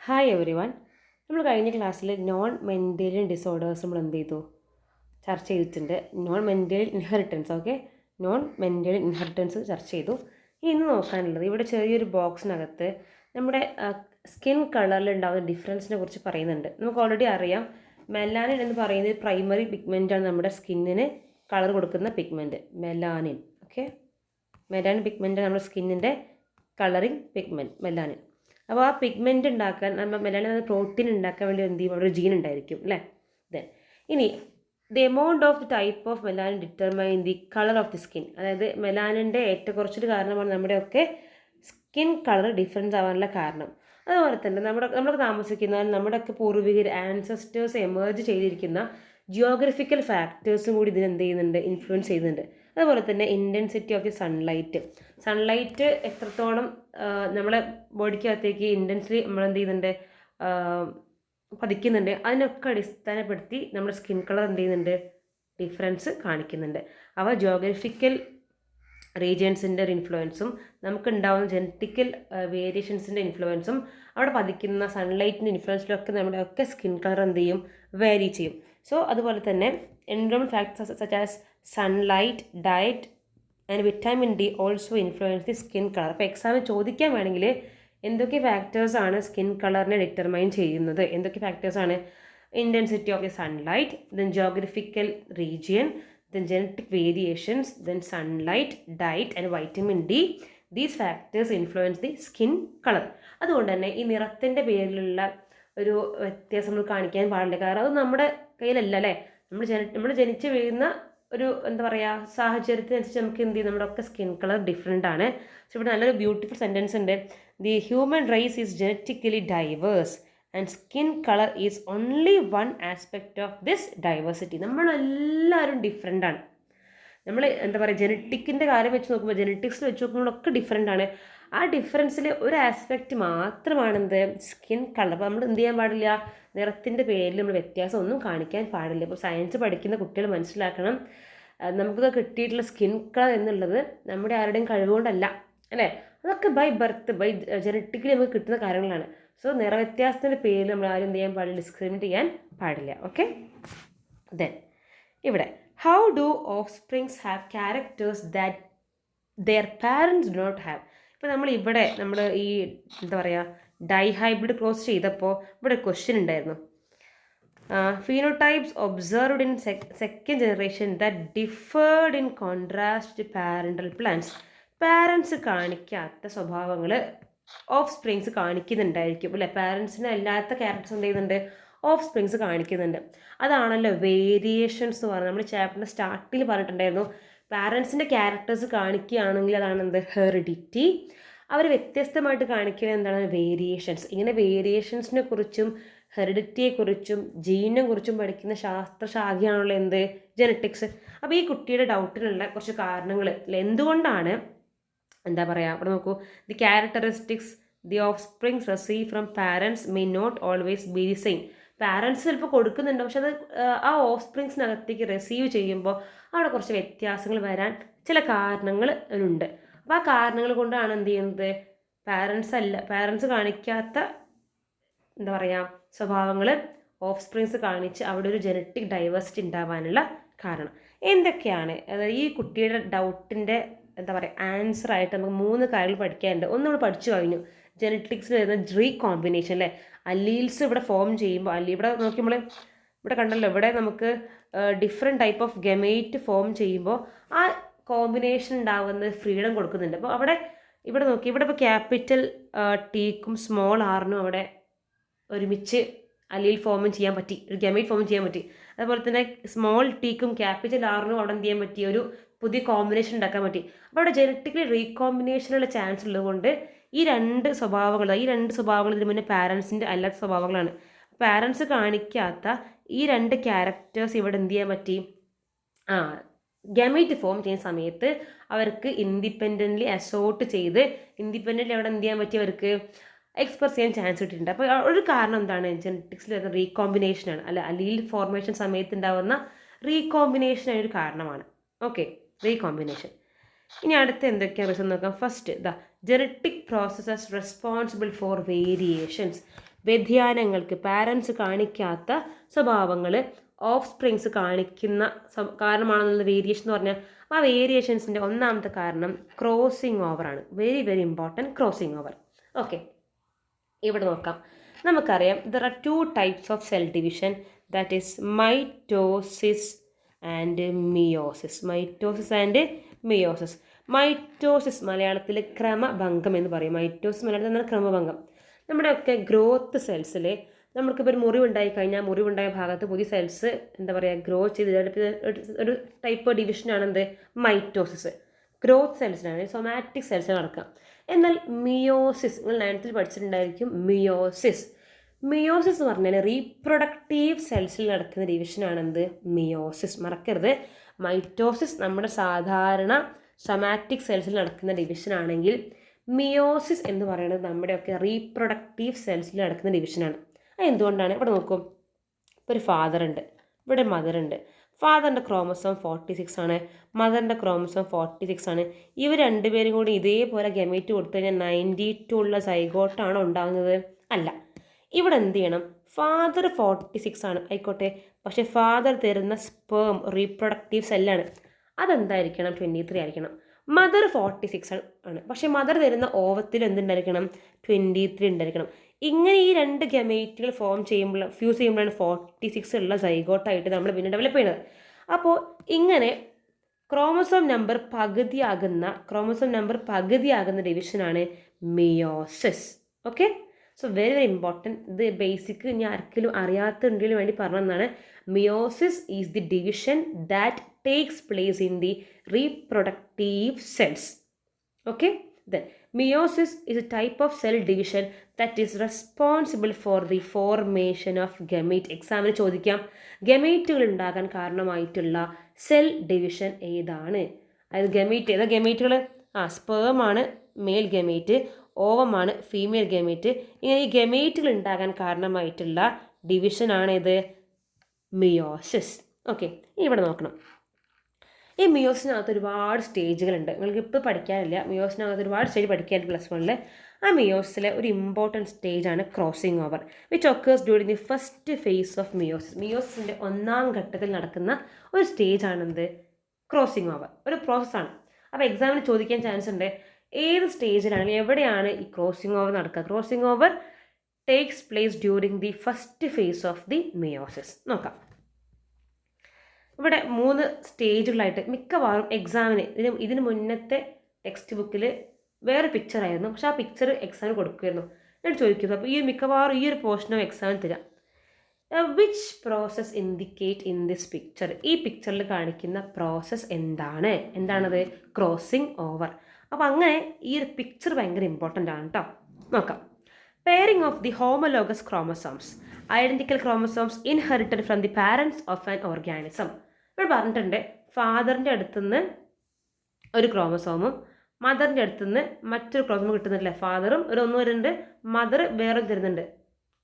Hi every one. നമ്മൾ കഴിഞ്ഞ ക്ലാസ്സിൽ നോൺ മെൻറ്റേലിയൻ ഡിസോർഡേഴ്സ് നമ്മൾ എന്ത് ചെയ്തു ചർച്ച ചെയ്തിട്ടുണ്ട്. Non Mendelian inheritance, non Mendelian inheritance ചർച്ച ചെയ്തു. ഇന്ന് നോക്കാനുള്ളത് ഇവിടെ ചെറിയൊരു ബോക്സിനകത്ത് നമ്മുടെ സ്കിൻ കളറിൽ ഉണ്ടാകുന്ന ഡിഫറൻസിനെ കുറിച്ച് പറയുന്നുണ്ട്. നമുക്ക് ഓൾറെഡി അറിയാം, മെലാനിൻ എന്ന് പറയുന്നത് പ്രൈമറി പിഗ്മെൻ്റാണ് നമ്മുടെ സ്കിന്നിന് കളർ കൊടുക്കുന്ന പിഗ്മെൻറ്റ് മെലാനിൻ. മെലാനിൻ പിഗ്മെൻ്റ് നമ്മുടെ സ്കിന്നിൻ്റെ കളറിങ് പിഗ്മെൻറ്റ് മെലാനിൻ. അപ്പോൾ ആ പിഗ്മെൻറ്റ് ഉണ്ടാക്കാൻ നമ്മൾ മെലാനിൻ പ്രോട്ടീൻ ഉണ്ടാക്കാൻ വേണ്ടി എന്ത് ചെയ്യും, അവിടെ ഒരു ജീൻ ഉണ്ടായിരിക്കും അല്ലേ. ഇനി the amount of the type of melanin determine the colour of the skin. അതായത് മെലാനിൻ്റെ ഏറ്റക്കുറച്ചിൽ കാരണമാണ് നമ്മുടെയൊക്കെ സ്കിൻ കളർ ഡിഫറൻസ് ആവാനുള്ള കാരണം. അതുപോലെ തന്നെ നമ്മളൊക്കെ താമസിക്കുന്ന നമ്മുടെയൊക്കെ പൂർവികർ ആൻസസ്റ്റേഴ്സ് എമേർജ് ചെയ്തിരിക്കുന്ന ജിയോഗ്രഫിക്കൽ ഫാക്ടേഴ്സും കൂടി ഇതിന് എന്ത് ചെയ്യുന്നുണ്ട്, ഇൻഫ്ലുവൻസ് ചെയ്യുന്നുണ്ട്. അതുപോലെ തന്നെ ഇൻറ്റൻസിറ്റി ഓഫ് ദി സൺലൈറ്റ് എത്രത്തോളം നമ്മളെ ബോഡിക്കകത്തേക്ക് ഇൻറ്റൻസിറ്റി നമ്മൾ എന്ത് ചെയ്യുന്നുണ്ട്, പതിക്കുന്നുണ്ട്, അതിനൊക്കെ അടിസ്ഥാനപ്പെടുത്തി നമ്മുടെ സ്കിൻ കളർ എന്ത് ചെയ്യുന്നുണ്ട്, ഡിഫറൻസ് കാണിക്കുന്നുണ്ട്. അവ ജിയോഗ്രഫിക്കൽ റീജിയൻസിൻ്റെ ഒരു ഇൻഫ്ലുവൻസും നമുക്കുണ്ടാവുന്ന ജനറ്റിക്കൽ വേരിയേഷൻസിൻ്റെ ഇൻഫ്ലുവൻസും അവിടെ പതിക്കുന്ന സൺലൈറ്റിൻ്റെ ഇൻഫ്ലുവൻസിലൊക്കെ നമ്മുടെ ഒക്കെ സ്കിൻ കളർ എന്ത് ചെയ്യും, വേരി ചെയ്യും. സോ അതുപോലെ തന്നെ environment factors such as sunlight, diet and vitamin D also influence the skin colour. അപ്പോൾ എക്സാമിന് ചോദിക്കാൻ വേണമെങ്കിൽ എന്തൊക്കെ ഫാക്ടേഴ്സാണ് സ്കിൻ കളറിനെ ഡിറ്റർമൈൻ ചെയ്യുന്നത്, എന്തൊക്കെ ഫാക്ടേഴ്സാണ്? Intensity of the sunlight, then geographical region, then genetic variations, then sunlight, diet and vitamin D. These factors influence the skin color. അതുകൊണ്ട് തന്നെ ഈ നിറത്തിൻ്റെ പേരിലുള്ള ഒരു വ്യത്യാസം നമ്മൾ കാണിക്കാൻ പാടില്ല. കാരണം അത് നമ്മുടെ കയ്യിലല്ല അല്ലേ. നമ്മൾ ജനിച്ച് വീഴുന്ന ഒരു എന്താ പറയുക സാഹചര്യത്തിനനുസരിച്ച് നമുക്ക് എന്ത് ചെയ്യും, നമ്മുടെ ഒക്കെ സ്കിൻ കളർ ഡിഫറെൻ്റ് ആണ്. സോ ഇവിടെ നല്ലൊരു ബ്യൂട്ടിഫുൾ സെൻറ്റൻസ് ഉണ്ട്. The human race is genetically diverse and skin colour is only one aspect of this diversity. നമ്മളെല്ലാവരും ഡിഫറെൻ്റ് ആണ്. നമ്മൾ എന്താ പറയുക, ജനറ്റിക്കിൻ്റെ കാര്യം വെച്ച് നോക്കുമ്പോൾ, ജനറ്റിക്സിൽ വെച്ച് നോക്കുമ്പോഴൊക്കെ ഡിഫറെൻ്റ് ആണ്. ആ ഡിഫറൻസിൽ ഒരു ആസ്പെക്റ്റ് മാത്രമാണെന്ത്, സ്കിൻ കളർ. അപ്പോൾ നമ്മൾ എന്ത് ചെയ്യാൻ പാടില്ല, നിറത്തിൻ്റെ പേരിൽ നമ്മൾ വ്യത്യാസം ഒന്നും കാണിക്കാൻ പാടില്ല. ഇപ്പോൾ സയൻസ് പഠിക്കുന്ന കുട്ടികൾ മനസ്സിലാക്കണം, നമുക്ക് കിട്ടിയിട്ടുള്ള സ്കിൻ കളർ എന്നുള്ളത് നമ്മുടെ ആരുടെയും കഴിവുകൊണ്ടല്ല അല്ലേ. അതൊക്കെ ബൈ ബർത്ത്, ബൈ ജനറ്റിക്കലി നമുക്ക് കിട്ടുന്ന കാര്യങ്ങളാണ്. സോ നിറവ്യത്യാസത്തിൻ്റെ പേരിൽ നമ്മൾ ആരും എന്ത് ചെയ്യാൻ പാടില്ല, ഡിസ്ക്രിമിനേറ്റ് ചെയ്യാൻ പാടില്ല. ദെൻ ഇവിടെ how do offsprings have characters that their parents do not have. ഇപ്പോൾ നമ്മൾ ഈ എന്താ പറയുക ഡൈഹൈബ്രിഡ് ക്രോസ് ചെയ്തപ്പോൾ ഇവിടെ ക്വസ്റ്റ്യൻ ഉണ്ടായിരുന്നു. Phenotypes observed in second generation that differed in contrast parental plants. Parents കാണിക്കാത്ത സ്വഭാവങ്ങൾ ഓഫ് സ്പ്രിങ്സ് കാണിക്കുന്നുണ്ടായിരിക്കും അല്ലേ. പാരൻസിന് അല്ലാത്ത ക്യാരക്ടേഴ്സ് എന്ത് ചെയ്യുന്നുണ്ട്, ഓഫ് സ്പ്രിങ്സ് കാണിക്കുന്നുണ്ട്. അതാണല്ലോ വേരിയേഷൻസ് എന്ന് പറയുന്നത്. നമ്മൾ ചാപ്റ്ററിൻ്റെ സ്റ്റാർട്ടിൽ പറഞ്ഞിട്ടുണ്ടായിരുന്നു, പാരൻസിൻ്റെ ക്യാരക്ടേഴ്സ് കാണിക്കുകയാണെങ്കിൽ അതാണ് എന്ത്, ഹെറിഡിറ്റി. അവർ വ്യത്യസ്തമായിട്ട് കാണിക്കുന്നത് എന്താണ്, വേരിയേഷൻസ്. ഇങ്ങനെ വേരിയേഷൻസിനെ കുറിച്ചും ഹെറിഡിറ്റിയെക്കുറിച്ചും ജീനിനെ കുറിച്ചും പഠിക്കുന്ന ശാസ്ത്രശാഖയാണല്ലോ എന്ത്, ജനറ്റിക്സ്. അപ്പോൾ ഈ കുട്ടിയുടെ ഡൗട്ടിനുള്ള കുറച്ച് കാരണങ്ങൾ എന്തുകൊണ്ടാണ് എന്താ പറയുക, അവിടെ നോക്കൂ. The characteristics the offsprings receive from parents may not always be the same. Parents ചിലപ്പോൾ കൊടുക്കുന്നുണ്ട്, പക്ഷെ അത് ആ ഓഫ് സ്പ്രിങ്സിനകത്തേക്ക് റിസീവ് ചെയ്യുമ്പോൾ അവിടെ കുറച്ച് വ്യത്യാസങ്ങൾ വരാൻ ചില കാരണങ്ങൾ ഉണ്ട്. അപ്പോൾ ആ കാരണങ്ങൾ കൊണ്ടാണ് എന്ത് ചെയ്യുന്നത്, പാരൻസ് കാണിക്കാത്ത എന്താ പറയുക സ്വഭാവങ്ങൾ ഓഫ് സ്പ്രിങ്സ് കാണിച്ച് അവിടെ ഒരു ജനറ്റിക് ഡൈവേഴ്സിറ്റി ഉണ്ടാവാനുള്ള കാരണം എന്തൊക്കെയാണ്. അതായത് ഈ കുട്ടിയുടെ ഡൗട്ടിൻ്റെ എന്താ പറയുക ആൻസറായിട്ട് നമുക്ക് 3 കാര്യങ്ങൾ പഠിക്കാനുണ്ട്. ഒന്ന് നമ്മൾ പഠിച്ചു കഴിഞ്ഞു, ജനറ്റിക്സിൽ വരുന്ന റീകോമ്പിനേഷൻ അല്ലേ. അല്ലീൽസ് ഇവിടെ ഫോം ചെയ്യുമ്പോൾ, ഇവിടെ നോക്കുമ്പോൾ ഇവിടെ കണ്ടല്ലോ, ഇവിടെ നമുക്ക് different type of gamete form ചെയ്യുമ്പോൾ ആ കോമ്പിനേഷൻ ഉണ്ടാകുന്ന ഫ്രീഡം കൊടുക്കുന്നുണ്ട്. അപ്പോൾ ഇവിടെ നോക്കി, ഇവിടെ ഇപ്പോൾ ക്യാപിറ്റൽ ടീക്കും സ്മോൾ ആറിനും അവിടെ ഒരുമിച്ച് അല്ലീൽ ഫോം ചെയ്യാൻ പറ്റി, ഒരു ഗമേറ്റ് ഫോം ചെയ്യാൻ പറ്റി. അതുപോലെ തന്നെ സ്മോൾ ടീക്കും ക്യാപിറ്റൽ ആറിനും അവിടെ എന്ത് ചെയ്യാൻ പറ്റി, ഒരു പുതിയ കോമ്പിനേഷൻ ഉണ്ടാക്കാൻ പറ്റി. അപ്പോൾ അവിടെ ജനറ്റിക്കലി റീകോമ്പിനേഷനുള്ള ചാൻസ് ഉള്ളതുകൊണ്ട് ഈ രണ്ട് സ്വഭാവങ്ങൾ ഇതിന് മുന്നേ പാരൻസിൻ്റെ അല്ലാത്ത സ്വഭാവങ്ങളാണ്. പാരൻസ് കാണിക്കാത്ത ഈ 2 ക്യാരക്ടേഴ്സ് ഇവിടെ എന്ത് ചെയ്യാൻ പറ്റി, ഗമേറ്റ് ഫോം ചെയ്യുന്ന സമയത്ത് അവർക്ക് ഇൻഡിപെൻഡൻ്റ്ലി അസോർട്ട് ചെയ്ത് ഇൻഡിപെൻഡൻ്റ്ലി അവിടെ എന്ത് ചെയ്യാൻ പറ്റി, അവർക്ക് എക്സ്പ്രസ് ചെയ്യാൻ ചാൻസ് കിട്ടിയിട്ടുണ്ട്. അപ്പോൾ ഒരു കാരണം എന്താണ്, ജനറ്റിക്സിൽ വരുന്ന റീകോമ്പിനേഷനാണ്, അല്ലീൽ ഫോർമേഷൻ സമയത്ത് ഉണ്ടാകുന്ന റീകോമ്പിനേഷൻ ഒരു കാരണമാണ്. റീകോമ്പിനേഷൻ. ഇനി അടുത്ത എന്തൊക്കെയാണ് റീസൺ നോക്കാം. First, genetic processes responsible for variations. വ്യതിയാനങ്ങൾക്ക് പാരൻസ് കാണിക്കാത്ത സ്വഭാവങ്ങൾ ഓഫ് സ്പ്രിങ്സ് കാണിക്കുന്ന കാരണമാണെന്നുള്ള വേരിയേഷൻ എന്ന് പറഞ്ഞാൽ ആ വേരിയേഷൻസിൻ്റെ ഒന്നാമത്തെ കാരണം ക്രോസിങ് ഓവറാണ്. Very very important, crossing over. Okay, ഇവിടെ നോക്കാം. നമുക്കറിയാം there are 2 types of cell division, that is mitosis and meiosis. Mitosis and meiosis. Mitosis മലയാളത്തിൽ ക്രമഭംഗം എന്ന് പറയും. മൈറ്റോസിസ് മലയാളത്തിൽ എന്താണ്? ക്രമഭംഗം. നമ്മുടെയൊക്കെ ഗ്രോത്ത് സെൽസിൽ നമുക്കിപ്പോൾ ഒരു മുറിവുണ്ടായി കഴിഞ്ഞാൽ മുറിവുണ്ടായ ഭാഗത്ത് പുതിയ സെൽസ് എന്താ പറയുക ഗ്രോ ചെയ്ത് ഒരു ടൈപ്പ് ഡിവിഷനാണ് എന്ത്? മൈറ്റോസിസ്. ഗ്രോത്ത് സെൽസിനാണ്, സൊമാറ്റിക് സെൽസിന് നടക്കാം. എന്നാൽ മിയോസിസ്, നിങ്ങൾ 9th പഠിച്ചിട്ടുണ്ടായിരിക്കും. മിയോസിസ് എന്ന് പറഞ്ഞാൽ റീപ്രൊഡക്റ്റീവ് സെൽസിൽ നടക്കുന്ന ഡിവിഷനാണെന്ത്? മിയോസിസ്. മറക്കരുത്, മൈറ്റോസിസ് നമ്മുടെ സാധാരണ സൊമാറ്റിക് സെൽസിൽ നടക്കുന്ന ഡിവിഷനാണെങ്കിൽ മിയോസിസ് എന്ന് പറയുന്നത് നമ്മുടെയൊക്കെ റീപ്രൊഡക്റ്റീവ് സെൽസിൽ നടക്കുന്ന ഡിവിഷനാണ്. അത് എന്തുകൊണ്ടാണ്? ഇവിടെ നോക്കും, ഇപ്പോൾ ഒരു ഫാദർ ഉണ്ട്, ഇവിടെ മദർ ഉണ്ട്. ഫാദറിൻ്റെ ക്രോമസോം 46 ആണ്, മദറിൻ്റെ ക്രോമസോം 46 ആണ്. ഇവർ രണ്ടുപേരും കൂടി ഇതേപോലെ ഗമേറ്റ് കൊടുത്തു കഴിഞ്ഞാൽ 92 ഉള്ള സൈഗോട്ടാണോ ഉണ്ടാകുന്നത്? അല്ല. ഇവിടെ എന്ത് ചെയ്യണം? ഫാദർ 46 ആണ് ആയിക്കോട്ടെ, പക്ഷേ ഫാദർ തരുന്ന സ്പേം റീപ്രൊഡക്റ്റീവ് സെല്ലാണ്, അതെന്തായിരിക്കണം? 23 ആയിരിക്കണം. മദർ 46 ആണ്, പക്ഷേ മദർ തരുന്ന ഓവത്തിൽ എന്തുണ്ടായിരിക്കണം? 23 ഉണ്ടായിരിക്കണം. ഇങ്ങനെ ഈ 2 ഗമേറ്റുകൾ ഫ്യൂസ് ചെയ്യുമ്പോഴാണ് 46 ഉള്ള സൈഗോട്ടായിട്ട് നമ്മൾ പിന്നെ ഡെവലപ്പ് ചെയ്യുന്നത്. അപ്പോൾ ഇങ്ങനെ ക്രോമസോം നമ്പർ പകുതിയാകുന്ന ഡിവിഷനാണ് meiosis. Okay, so very very important. ഇത് ബേസിക് ഇനി ആർക്കെങ്കിലും അറിയാത്തതിന് വേണ്ടി പറഞ്ഞതാണ്. Meiosis is the division that takes place in the reproductive cells. Okay, then meiosis is a type of cell division that is responsible for the formation of gamete. എക്സാമിന് ചോദിക്കാം, ഗമേറ്റുകൾ ഉണ്ടാകാൻ കാരണമായിട്ടുള്ള cell division ഏതാണ്? അതായത് gamete ഏതാ? ഗമേറ്റുകൾ സ്പേമാണ് mail gamete, ഓവമാണ് female gamete. ഇങ്ങനെ ഈ ഗമേറ്റുകൾ ഉണ്ടാകാൻ കാരണമായിട്ടുള്ള ഡിവിഷനാണ് ഇത് മിയോസിസ്. ഓക്കെ, ഇവിടെ നോക്കണം. ഈ മിയോസിനകത്ത് ഒരുപാട് സ്റ്റേജുകളുണ്ട്. നിങ്ങൾക്ക് ഇപ്പോൾ പഠിക്കാനില്ല, മിയോസിനകത്ത് ഒരുപാട് സ്റ്റേജ് പഠിക്കാനുണ്ട് +1. ആ മിയോസിലെ ഒരു ഇമ്പോർട്ടൻറ്റ് സ്റ്റേജാണ് crossing over, which occurs during the first phase of meiosis. മിയോസിൻ്റെ 1ാം ഘട്ടത്തിൽ നടക്കുന്ന ഒരു സ്റ്റേജാണെന്ത്? Crossing over. ഒരു പ്രോസസ്സാണ്. അപ്പോൾ എക്സാമിന് ചോദിക്കാൻ ചാൻസ് ഉണ്ട്, ഏത് സ്റ്റേജിലാണ്, എവിടെയാണ് ഈ ക്രോസിങ് ഓവർ നടക്കുക? Crossing over takes place during the first phase of the meiosis. നോക്കാം. ഇവിടെ 3 സ്റ്റേജുകളായിട്ട് മിക്കവാറും എക്സാമിന് ഇതിന് മുന്നത്തെ ടെക്സ്റ്റ് ബുക്കിൽ വേറെ പിക്ചറായിരുന്നു, പക്ഷേ ആ പിക്ചർ എക്സാമിന് കൊടുക്കുമായിരുന്നു. ഞാൻ ചോദിക്കുന്നു, അപ്പോൾ മിക്കവാറും ഈ ഒരു പോർഷനും എക്സാമിന് തരാം. Which process indicate in this picture? ഈ പിക്ചറിൽ കാണിക്കുന്ന പ്രോസസ്സ് എന്താണത്? Crossing over. അപ്പോൾ അങ്ങനെ ഈ ഒരു പിക്ചർ ഭയങ്കര ഇമ്പോർട്ടൻ്റ് ആണ് കേട്ടോ. നോക്കാം. Pairing of the homologous chromosomes. Identical chromosomes inherited from the parents of an organism. ഇവിടെ പറഞ്ഞിട്ടുണ്ട്, ഫാദറിൻ്റെ അടുത്തുനിന്ന് ഒരു ക്രോമസോമും മദറിൻ്റെ അടുത്തുനിന്ന് മറ്റൊരു ക്രോമസോം കിട്ടുന്നില്ല. ഫാദറും ഒരു 1 വരുന്നുണ്ട്, മദർ വേറെ തരുന്നുണ്ട്.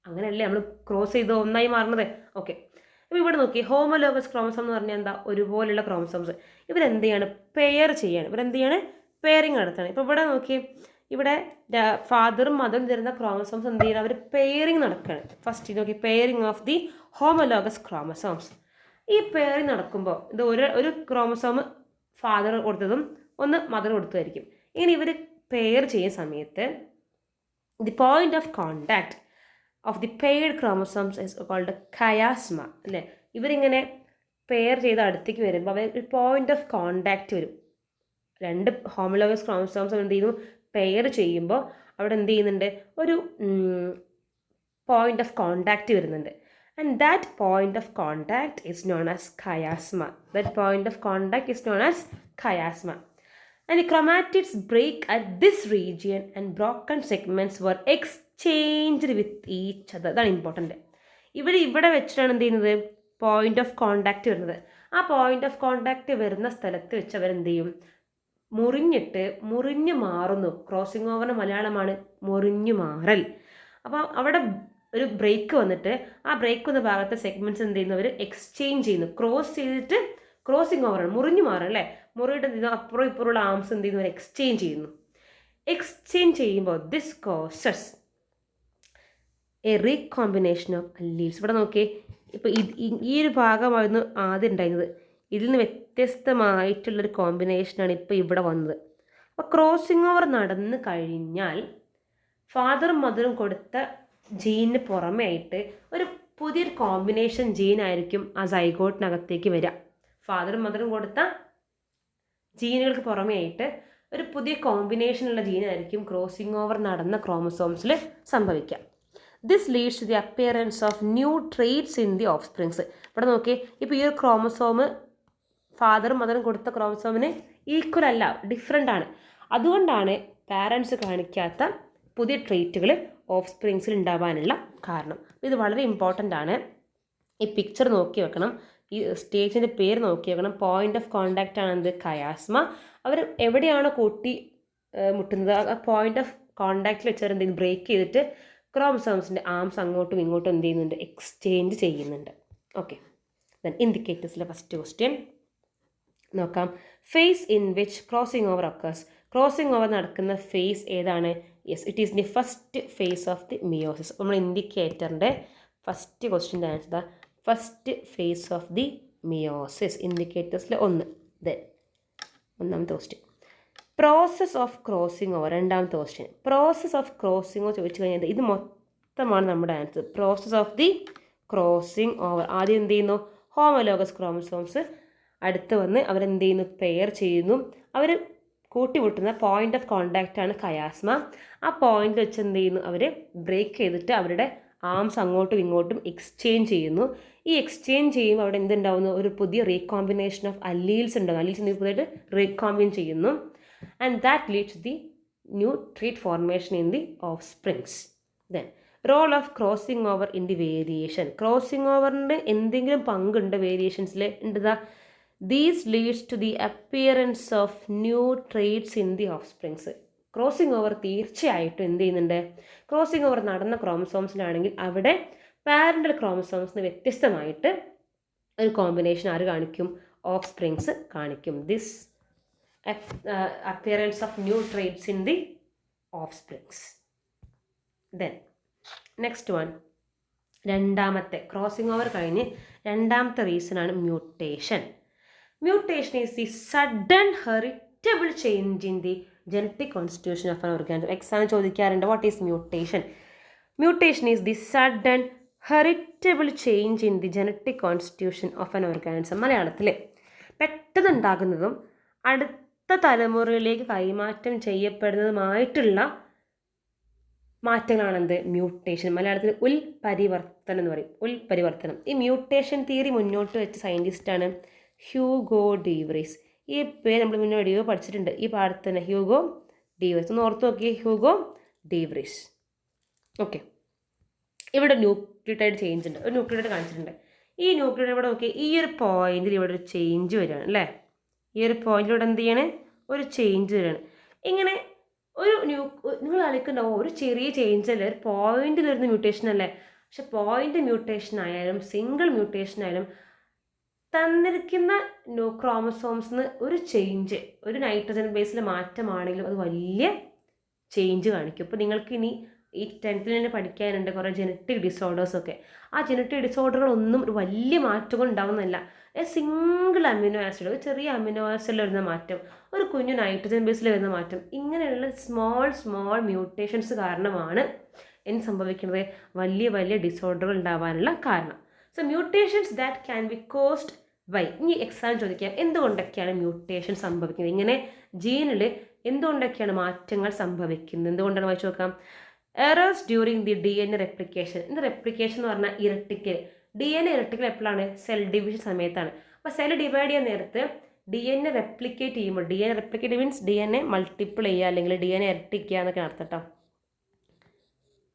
അങ്ങനെയല്ലേ നമ്മൾ ക്രോസ് ചെയ്ത് ഒന്നായി മാറുന്നത്? ഓക്കെ, അപ്പോൾ ഇവിടെ നോക്കി, ഹോമോലോഗസ് ക്രോമസോം എന്ന് പറഞ്ഞാൽ എന്താ? ഒരുപോലെയുള്ള ക്രോമസോംസ്. ഇവരെന്ത് ചെയ്യാണ്? പെയർ ചെയ്യാണ്. ഇവരെന്ത് ചെയ്യാണ്? പെയറിങ് നടത്താണ്. ഇപ്പോൾ ഇവിടെ നോക്കി, ഇവിടെ ഫാദറും മദറും തരുന്ന ക്രോമസോംസ് എന്ത് ചെയ്യണം? അവർ പെയറിങ് നടക്കുകയാണ്. ഫസ്റ്റ് നോക്കി, pairing of the homologous chromosomes. ഈ പെയറിങ് നടക്കുമ്പോൾ ഇത് ഒരു ക്രോമസോം ഫാദർ കൊടുത്തതും ഒന്ന് മദർ കൊടുത്തതായിരിക്കും. ഇങ്ങനെ ഇവർ പെയർ ചെയ്യുന്ന സമയത്ത് the point of contact of the paired chromosomes is called chiasma. അല്ലേ? ഇവരിങ്ങനെ പെയർ ചെയ്ത് അടുത്തേക്ക് വരുമ്പോൾ അവർ ഒരു പോയിന്റ് ഓഫ് കോണ്ടാക്റ്റ് വരും. 2 ഹോമോലോഗസ് ക്രോമസോംസ് എന്ത് ചെയ്യുന്നു? പെയർ ചെയ്യുമ്പോൾ അവിടെ എന്ത് ചെയ്യുന്നുണ്ട്? ഒരു പോയിന്റ് ഓഫ് കോണ്ടാക്റ്റ് വരുന്നുണ്ട്. And that point of contact is known as chiasma. And the chromatids break at this region and broken segments were exchanged with each other. That's important. ഇവിടെ വെച്ചിട്ടാണ് എന്ത് ചെയ്യുന്നത്? പോയിന്റ് ഓഫ് കോണ്ടാക്റ്റ് വരുന്നത്. ആ point of contact വരുന്ന സ്ഥലത്ത് വെച്ച് അവരെന്ത് ചെയ്യും? മുറിഞ്ഞു മാറുന്നു. ക്രോസിംഗ് ഓവറിന് മലയാളമാണ് മുറിഞ്ഞു മാറൽ. അപ്പോൾ അവിടെ ഒരു ബ്രേക്ക് വന്നിട്ട് ആ ബ്രേക്ക് വന്ന ഭാഗത്തെ സെഗ്മെൻറ്റ്സ് എന്ത് ചെയ്യുന്നു? അവർ എക്സ്ചേഞ്ച് ചെയ്യുന്നു. ക്രോസ് ചെയ്തിട്ട് ക്രോസിംഗ് ഓവറാണ്, മുറിഞ്ഞു മാറും അല്ലേ? മുറിയുടെ അപ്പുറം ഇപ്പുറമുള്ള ആംസ് എന്ത് ചെയ്യുന്നു? അവർ എക്സ്ചേഞ്ച് ചെയ്യുന്നു. എക്സ്ചേഞ്ച് ചെയ്യുമ്പോൾ this causes A recombination of alleles. ഇവിടെ നോക്കിയേ, ഇപ്പോൾ ഈ ഒരു ഭാഗമായിരുന്നു ആദ്യം ഉണ്ടായിരുന്നത്. ഇതിൽ നിന്ന് വ്യത്യസ്തമായിട്ടുള്ളൊരു കോമ്പിനേഷനാണ് ഇപ്പോൾ ഇവിടെ വന്നത്. അപ്പോൾ ക്രോസിംഗ് ഓവർ നടന്നു കഴിഞ്ഞാൽ ഫാദറും മദറും കൊടുത്ത ജീനിന് പുറമേ ആയിട്ട് ഒരു പുതിയൊരു കോമ്പിനേഷൻ ജീനായിരിക്കും ആ സൈഗോട്ടിനകത്തേക്ക് വരിക. ഫാദറും മദറും കൊടുത്ത ജീനുകൾക്ക് പുറമേ ആയിട്ട് ഒരു പുതിയ കോമ്പിനേഷനുള്ള ജീനായിരിക്കും ക്രോസിംഗ് ഓവർ നടന്ന ക്രോമസോംസിൽ സംഭവിക്കുക. This leads to the appearance of new traits in the offsprings. ഇവിടെ നോക്കി, ഇപ്പോൾ ഈ ഒരു ക്രോമസോമ് ഫാദറും മദറും കൊടുത്ത ക്രോമസോമിന് ഈക്വൽ അല്ല, ഡിഫറെൻ്റ് ആണ്. അതുകൊണ്ടാണ് പാരൻസ് കാണിക്കാത്ത പുതിയ ട്രേറ്റുകൾ ഓഫ് സ്പ്രിങ്സിൽ ഉണ്ടാവാനുള്ള കാരണം. ഇത് വളരെ ഇമ്പോർട്ടൻ്റ് ആണ്. ഈ പിക്ചർ നോക്കി വെക്കണം, ഈ സ്റ്റേജിൻ്റെ പേര് നോക്കി വെക്കണം. പോയിന്റ് ഓഫ് കോണ്ടാക്റ്റ് ആണെന്ത്? കയാസ്മ. അവർ എവിടെയാണോ കൂട്ടി മുട്ടുന്നത് ആ പോയിന്റ് ഓഫ് കോണ്ടാക്റ്റിൽ വെച്ചവർ എന്തെങ്കിലും ബ്രേക്ക് ചെയ്തിട്ട് ക്രോമസോംസിൻ്റെ ആംസ് അങ്ങോട്ടും ഇങ്ങോട്ടും എന്ത് ചെയ്യുന്നുണ്ട്? എക്സ്ചേഞ്ച് ചെയ്യുന്നുണ്ട്. ഓക്കെ, ദെൻ ഇൻഡിക്കേറ്റേഴ്സിലെ ഫസ്റ്റ് ക്വസ്റ്റ്യൻ നോക്കാം. Phase in which crossing over occurs. Crossing over നടക്കുന്ന ഫേസ് ഏതാണ്? Yes, it is the first phase of the meiosis. നമ്മൾ ഇൻഡിക്കേറ്ററിൻ്റെ ഫസ്റ്റ് ക്വസ്റ്റ്യൻ്റെ answer first phase of the meiosis. ഇൻഡിക്കേറ്റേഴ്സിൽ ഒന്ന്. ദെൻ ഒന്നാമത്തെ question process of crossing over. രണ്ടാമത്തെ question process of crossing over ചോദിച്ചു കഴിഞ്ഞാൽ ഇത് മൊത്തമാണ് നമ്മുടെ answer. Process of the crossing over. ആദ്യം എന്ത് ചെയ്യുന്നു? ഹോമോലോഗസ് ക്രോമസോംസ് അടുത്ത് വന്ന് അവരെന്ത് ചെയ്യുന്നു? പെയർ ചെയ്യുന്നു. അവർ കൂട്ടിമുട്ടുന്ന പോയിന്റ് ഓഫ് കോണ്ടാക്റ്റ് ആണ് കയാസ്മ. ആ പോയിന്റ് വെച്ച് എന്ത് ചെയ്യുന്നു? അവർ ബ്രേക്ക് ചെയ്തിട്ട് അവരുടെ ആംസ് അങ്ങോട്ടും ഇങ്ങോട്ടും എക്സ്ചേഞ്ച് ചെയ്യുന്നു. ഈ എക്സ്ചേഞ്ച് ചെയ്യുമ്പോൾ അവിടെ എന്തുണ്ടാവുന്നു? ഒരു പുതിയ റീകോമ്പിനേഷൻ ഓഫ് അല്ലീൽസ് ഉണ്ടാകും. അല്ലീൽസ് എന്ത് പുതിയതായിട്ട് റീകോമ്പിൻ ചെയ്യുന്നു. And that leads the new trait formation in the offsprings. Then role of crossing over in the variation. Crossing ഓവറിൻ്റെ എന്തെങ്കിലും പങ്കുണ്ട് വേരിയേഷൻസിൽ? ഉണ്ടതാ. These leads to the appearance of new traits in the offsprings. Crossing over തീർച്ചയായിട്ടും എന്ത് ചെയ്യുന്നുണ്ട്? Crossing over നടന്ന ക്രോമസോംസിലാണെങ്കിൽ അവിടെ പാരൻ്റൽ ക്രോമസോംസിന് വ്യത്യസ്തമായിട്ട് ഒരു കോമ്പിനേഷൻ ആര് കാണിക്കും? ഓഫ് സ്പ്രിങ്സ് കാണിക്കും. This appearance of new traits in the offsprings. Then next one, രണ്ടാമത്തെ ക്രോസിംഗ് ഓവർ കഴിഞ്ഞ് രണ്ടാമത്തെ റീസണാണ് mutation. Mutation is the sudden heritable change in the genetic constitution of an organism. Exam ചോദിക്കാറുണ്ട്, what is mutation? Mutation is the sudden heritable change in the genetic constitution of an organism. മലയാളത്തിൽ പെട്ടെന്നുണ്ടാകുന്നതും അടുത്ത തലമുറയിലേക്ക് കൈമാറ്റം ചെയ്യപ്പെടുന്നതുമായിട്ടുള്ള മാറ്റങ്ങളാണെന്ത്? Mutation. മലയാളത്തിൽ ഉൽപരിവർത്തനം എന്ന് പറയും. ഉൽപരിവർത്തനം. ഈ മ്യൂട്ടേഷൻ തിയറി മുന്നോട്ട് വെച്ച സയൻറ്റിസ്റ്റാണ് ഹ്യൂഗോ ഡീവ്രീസ്. ഈ പേര് നമ്മൾ മുന്നേ വീഡിയോ പഠിച്ചിട്ടുണ്ട്, ഈ പാഠത്തിൽ തന്നെ. Hugo de Vries. ഒന്ന് ഓർത്ത് നോക്കിയേ, ഹ്യൂഗോ ഡീവ്രീസ്. ഓക്കെ, ഇവിടെ ന്യൂക്ലിയോടൈഡ് ചേഞ്ച് ഉണ്ട്. ഒരു ന്യൂക്ലിയോടൈഡ് കാണിച്ചിട്ടുണ്ട്. ഈ ന്യൂക്ലിയോടൈഡ് ഇവിടെ നോക്കി, ഈ ഒരു പോയിന്റിൽ ഇവിടെ ഒരു ചേഞ്ച് വരികയാണ് അല്ലേ? ഈ ഒരു പോയിന്റിലൂടെ എന്ത് ചെയ്യണേ? ഒരു ചേഞ്ച് വരികയാണ്. ഇങ്ങനെ ഒരു നിങ്ങൾ ആലോചിക്കുന്നുണ്ടാവും, ഒരു ചെറിയ ചേഞ്ച് അല്ലേ, ഒരു പോയിന്റിൽ വരുന്ന മ്യൂട്ടേഷൻ അല്ലേ? പക്ഷെ പോയിന്റ് മ്യൂട്ടേഷൻ ആയാലും സിംഗിൾ മ്യൂട്ടേഷൻ ആയാലും തന്നിരിക്കുന്ന ക്രോമസോംസിന് ഒരു ചേഞ്ച്, ഒരു നൈട്രജൻ ബേസിൽ മാറ്റമാണെങ്കിലും അത് വലിയ ചേഞ്ച് കാണിക്കും. ഇപ്പോൾ നിങ്ങൾക്ക് ഇനി ഈ 10th തന്നെ പഠിക്കാനുണ്ട് കുറേ ജനറ്റിക് ഡിസോർഡേഴ്സൊക്കെ. ആ ജനറ്റിക് ഡിസോർഡറുകളൊന്നും ഒരു വലിയ മാറ്റങ്ങൾ ഉണ്ടാവുന്നില്ല. സിംഗിൾ അമിനോ ആസിഡ്, ഒരു ചെറിയ അമിനോ ആസിഡിൽ വരുന്ന മാറ്റം, ഒരു കുഞ്ഞു നൈട്രജൻ ബേസിൽ വരുന്ന മാറ്റം, ഇങ്ങനെയുള്ള സ്മോൾ മ്യൂട്ടേഷൻസ് കാരണമാണ് എന്ത് സംഭവിക്കുന്നത്? വലിയ വലിയ ഡിസോർഡറുകൾ ഉണ്ടാവാനുള്ള കാരണം. So mutations that can be caused by. ഇനി എക്സാം ചോദിക്കാം, എന്തുകൊണ്ടൊക്കെയാണ് മ്യൂട്ടേഷൻ സംഭവിക്കുന്നത്? ഇങ്ങനെ ജീനിൽ എന്തുകൊണ്ടൊക്കെയാണ് മാറ്റങ്ങൾ സംഭവിക്കുന്നത്? എന്തുകൊണ്ടാണ് വായിച്ചു നോക്കാം. Errors during the DNA replication. ഇത് റെപ്ലിക്കേഷൻ എന്ന് പറഞ്ഞാൽ ഇരട്ടിക്കൽ. DNA ഇരട്ടിക്കൽ എപ്പോഴാണ്? സെൽ ഡിവിഷൻ സമയത്താണ്. അപ്പോൾ സെൽ ഡിവൈഡ് ചെയ്യാൻ നേരത്ത് DNA റെപ്ലിക്കേറ്റ് ചെയ്യുമ്പോൾ, DNA replicate means DNA multiple ചെയ്യുക, അല്ലെങ്കിൽ DNA ഇരട്ടിക്കുക എന്നൊക്കെ അർത്ഥം കേട്ടോ.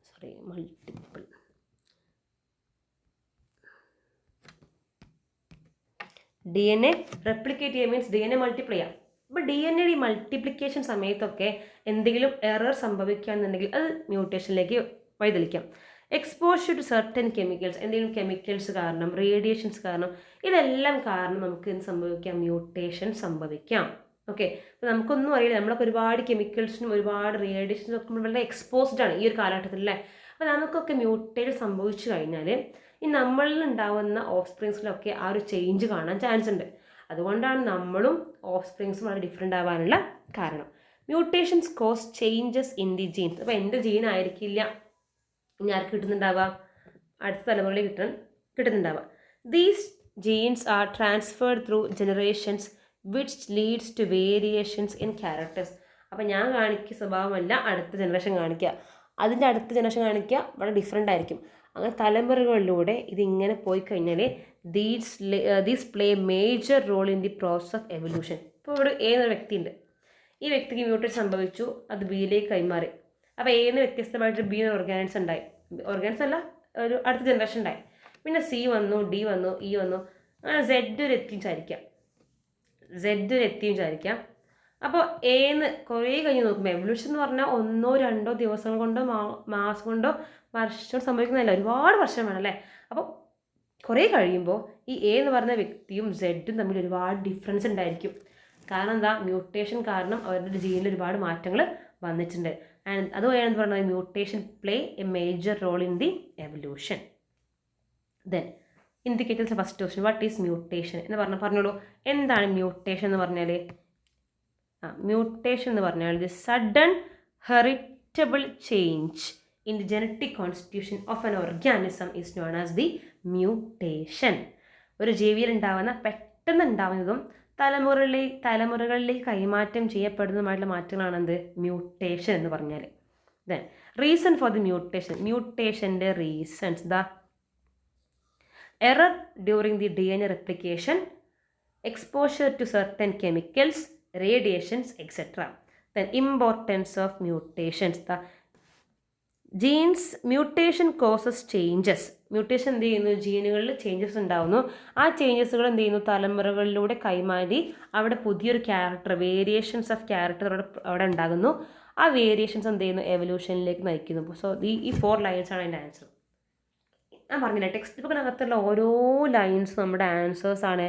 Sorry, multiple. DNA റെപ്ലിക്കേറ്റ് ചെയ്യുക മീൻസ് DNA മൾട്ടിപ്ലൈ ചെയ്യുക. അപ്പോൾ DNA ഈ മൾട്ടിപ്ലിക്കേഷൻ സമയത്തൊക്കെ എന്തെങ്കിലും എറർ സംഭവിക്കുകയാണെന്നുണ്ടെങ്കിൽ അത് മ്യൂട്ടേഷനിലേക്ക് വഴിതെളിക്കാം. എക്സ്പോഷർ ടു സർട്ടൻ കെമിക്കൽസ്, എന്തെങ്കിലും കെമിക്കൽസ് കാരണം, റേഡിയേഷൻസ് കാരണം, ഇതെല്ലാം കാരണം നമുക്ക് എന്ത് സംഭവിക്കാം? മ്യൂട്ടേഷൻ സംഭവിക്കാം. ഓക്കെ, അപ്പോൾ നമുക്കൊന്നും അറിയില്ല, നമ്മളൊക്കെ ഒരുപാട് കെമിക്കൽസിനും ഒരുപാട് റേഡിയേഷനും ഒക്കെ വളരെ എക്സ്പോസ്ഡ് ആണ് ഈ ഒരു കാലഘട്ടത്തിൽ അല്ലേ? അപ്പോൾ നമുക്കൊക്കെ മ്യൂട്ടേറ്റ് സംഭവിച്ചു കഴിഞ്ഞാൽ ഈ നമ്മളിൽ ഉണ്ടാവുന്ന ഓഫ് സ്പ്രിങ്സിലൊക്കെ ആ ഒരു ചേഞ്ച് കാണാൻ ചാൻസ് ഉണ്ട്. അതുകൊണ്ടാണ് നമ്മളും ഓഫ് സ്പ്രിങ്സും വളരെ ഡിഫറെൻ്റ് ആവാനുള്ള കാരണം. Mutations cause changes in the genes. അപ്പോൾ എൻ്റെ ജീൻ ആയിരിക്കില്ല ഇനി ആർക്ക് കിട്ടുന്നുണ്ടാവുക, അടുത്ത തലമുറയിൽ കിട്ടുന്നുണ്ടാവുക. These genes are transferred through generations which leads to variations in characters. അപ്പോൾ ഞാൻ കാണിക്കുന്ന സ്വഭാവമല്ല അടുത്ത ജനറേഷൻ കാണിക്കുക, അതിൻ്റെ അടുത്ത ജനറേഷൻ കാണിക്കുക വളരെ ഡിഫറെൻ്റ് ആയിരിക്കും. അങ്ങനെ തലമുറകളിലൂടെ ഇതിങ്ങനെ പോയി കഴിഞ്ഞാൽ these play major role in the process of evolution. ഇപ്പോൾ ഇവിടെ ഏതൊരു വ്യക്തിയുണ്ട്, ഈ വ്യക്തിക്ക് മ്യൂട്ടേഷൻ സംഭവിച്ചു, അത് ബിയിലേക്ക് കൈമാറി. അപ്പോൾ ഏന്ന് വ്യത്യസ്തമായിട്ട് ബി ഓർഗാനിസം ഉണ്ടായി, ഓർഗാനിസം അല്ല ഒരു അടുത്ത ജനറേഷൻ ഉണ്ടായി. പിന്നെ സി വന്നു, ഡി വന്നു, ഇ വന്നു, അങ്ങനെ സെഡ് ഒരു എത്തിയും വിചാരിക്കാം. അപ്പോൾ ഏന്ന് കുറേ കഴിഞ്ഞ് നോക്കുമ്പോൾ എവല്യൂഷൻ എന്ന് പറഞ്ഞാൽ 1-2 ദിവസം കൊണ്ടോ മാസം കൊണ്ടോ വർഷം സംഭവിക്കുന്നതല്ല, ഒരുപാട് വർഷം വേണം അല്ലേ. അപ്പോൾ കുറേ കഴിയുമ്പോൾ ഈ എ എന്ന് പറഞ്ഞ വ്യക്തിയും സെഡും തമ്മിൽ ഒരുപാട് ഡിഫറൻസ് ഉണ്ടായിരിക്കും. കാരണം എന്താ, മ്യൂട്ടേഷൻ കാരണം അവരുടെ ജീനിൽ ഒരുപാട് മാറ്റങ്ങൾ വന്നിട്ടുണ്ട്. ആൻഡ് അതുവഴിയാണെന്ന് പറഞ്ഞാൽ mutation play a major role in the evolution. Then indicators first question, what is mutation എന്ന് പറഞ്ഞോളൂ. എന്താണ് മ്യൂട്ടേഷൻ എന്ന് പറഞ്ഞാൽ? മ്യൂട്ടേഷൻ എന്ന് പറഞ്ഞാൽ the sudden heritable change in the genetic constitution of an organism is known as the mutation. ഒരു ജീവിയിൽ ഉണ്ടാവുന്ന പെട്ടെന്ന് ഉണ്ടാവുന്നതും തലമുറകളിലേക്ക് കൈമാറ്റം ചെയ്യപ്പെടുന്നതുമായിട്ടുള്ള മാറ്റങ്ങളാണ് എന്ത്, മ്യൂട്ടേഷൻ എന്ന് പറഞ്ഞാൽ. ദെൻ റീസൺ ഫോർ ദി മ്യൂട്ടേഷൻ്റെ reasons the error during the DNA replication, exposure to certain chemicals, radiations, etc. Then importance of mutations. The genes mutation causes changes. Mutation എന്ത് ചെയ്യുന്നു, ജീനുകളിൽ ചേഞ്ചസ് ഉണ്ടാകുന്നു. ആ ചേഞ്ചസുകൾ എന്ത് ചെയ്യുന്നു, തലമുറകളിലൂടെ കൈമാറി അവിടെ പുതിയൊരു ക്യാരക്ടർ, വേരിയേഷൻസ് ഓഫ് ക്യാരക്ടർ അവിടെ ഉണ്ടാകുന്നു. ആ വേരിയേഷൻസ് എന്ത് ചെയ്യുന്നു, എവല്യൂഷനിലേക്ക് നയിക്കുന്നു. സോ ഈ 4 ലൈൻസാണ് അതിൻ്റെ ആൻസർ. ഞാൻ പറഞ്ഞില്ല, ടെക്സ്റ്റ് ബുക്കിനകത്തുള്ള ഓരോ ലൈൻസ് നമ്മുടെ ആൻസേഴ്സാണ്,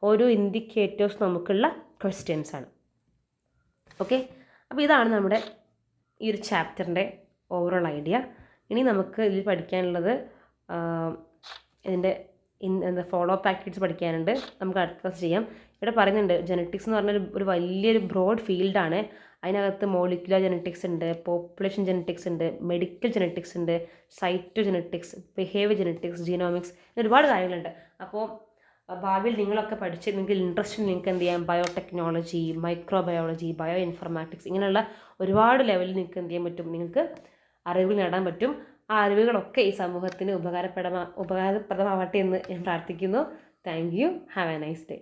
ഓരോ ഇൻഡിക്കേറ്റേഴ്സ് നമുക്കുള്ള ക്വസ്റ്റ്യൻസ് ആണ്. ഓക്കെ, അപ്പോൾ ഇതാണ് നമ്മുടെ ഈ ഒരു ചാപ്റ്ററിൻ്റെ ഓവറോൾ ഐഡിയ. ഇനി നമുക്ക് ഇതിൽ പഠിക്കാനുള്ളത് ഇതിൻ്റെ ഫോളോ അപ്പ് ആക്ടിവിറ്റീസ് പഠിക്കാനുണ്ട്. നമുക്ക് അടുത്ത ക്ലാസ് ചെയ്യാം. ഇവിടെ പറയുന്നുണ്ട് ജെനറ്റിക്സ് എന്ന് പറഞ്ഞാൽ ഒരു വലിയൊരു ബ്രോഡ് ഫീൽഡാണ്. അതിനകത്ത് മോളിക്കുലർ ജെനറ്റിക്സ് ഉണ്ട്, പോപ്പുലേഷൻ ജെനറ്റിക്സ് ഉണ്ട്, മെഡിക്കൽ ജെനറ്റിക്സ് ഉണ്ട്, cytogenetics, behaviour genetics, genomics, ഒരുപാട് കാര്യങ്ങളുണ്ട്. അപ്പോൾ ഭാവിയിൽ നിങ്ങളൊക്കെ പഠിച്ച് നിങ്ങൾക്ക് ഇൻട്രസ്റ്റ് നിങ്ങൾക്ക് എന്ത് ചെയ്യാം, ബയോടെക്നോളജി, മൈക്രോബയോളജി, ബയോ ഇൻഫർമാറ്റിക്സ്, ഇങ്ങനെയുള്ള ഒരുപാട് ലെവലിൽ നിങ്ങൾക്ക് എന്ത് ചെയ്യാൻ പറ്റും, നിങ്ങൾക്ക് അറിവുകൾ നേടാൻ പറ്റും. ആ അറിവുകളൊക്കെ ഈ സമൂഹത്തിന് ഉപകാരപ്രദമാവട്ടെ എന്ന് ഞാൻ പ്രാർത്ഥിക്കുന്നു. Thank you. Have A nice day.